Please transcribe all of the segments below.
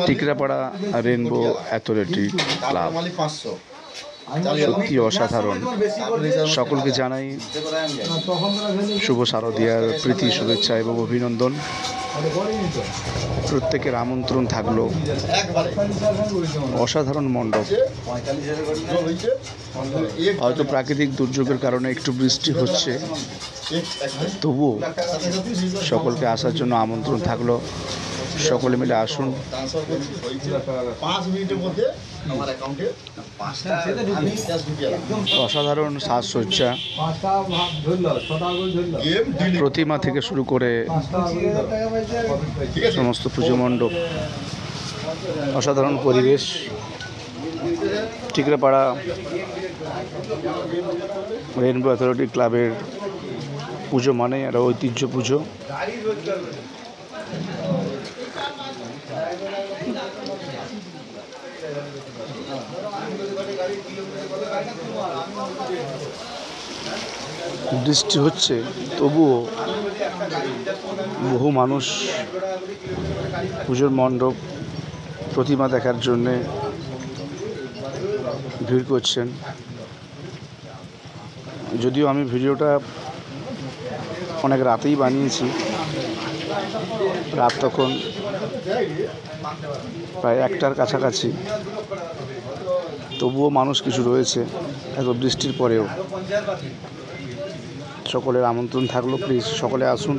Tikrapara rainbow athletic club সত্যি অসাধারণ। সকলকে জানাই শুভ শারদীয়ার প্রীতি, শুভেচ্ছা এবং অভিনন্দন। প্রত্যেকের আমন্ত্রণ থাকলো। অসাধারণ মণ্ডপ। হয়তো প্রাকৃতিক দুর্যোগের কারণে একটু বৃষ্টি হচ্ছে, তবুও সকলকে আসার জন্য আমন্ত্রণ থাকলো। সকলে মিলে আসুন। অসাধারণ সাজসজ্জা, প্রতিমা থেকে শুরু করে সমস্ত পুজো মণ্ডপ, অসাধারণ পরিবেশ। টিকরাপাড়া রেইনবো অ্যাথলেটিক ক্লাবের পুজো মানে একটা ঐতিহ্য পুজো। বৃষ্টি হচ্ছে, তবুও বহু মানুষ পুজোর মণ্ডপ, প্রতিমা দেখার জন্যে ভিড় করছেন। যদিও আমি ভিডিওটা অনেক রাতেই বানিয়েছি, রাত তখন প্রায় 1টার কাছাকাছি, তবুও মানুষ কিছু রয়েছে এত বৃষ্টির পরেও। সকলের আমন্ত্রণ থাকলো, প্লিজ সকলে আসুন।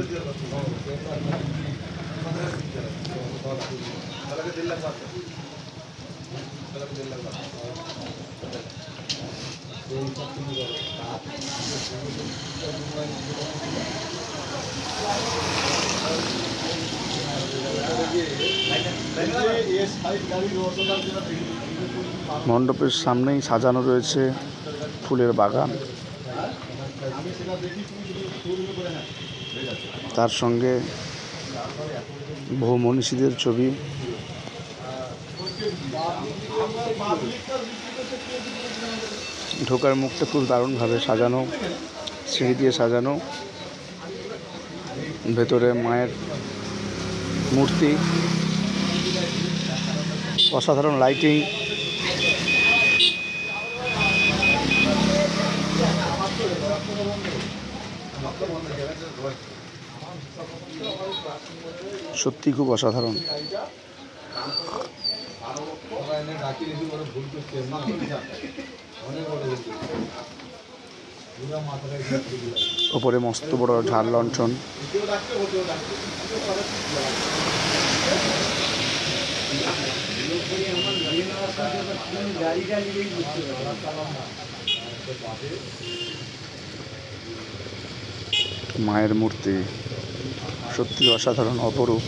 মণ্ডপের সামনেই সাজানো রয়েছে ফুলের বাগান, তার সঙ্গে বহু মনীষীদের ছবি। ঢোকার মুখটা খুব দারুণভাবে সাজানো, সিঁড়ি দিয়ে সাজানো। ভেতরে মায়ের মূর্তি, অসাধারণ লাইটিং। সত্যি খুব অসাধারণ। ওপরে মস্ত বড় ঝাড় লণ্ঠন। মায়ের মূর্তি সত্যি অসাধারণ, অপরূপ।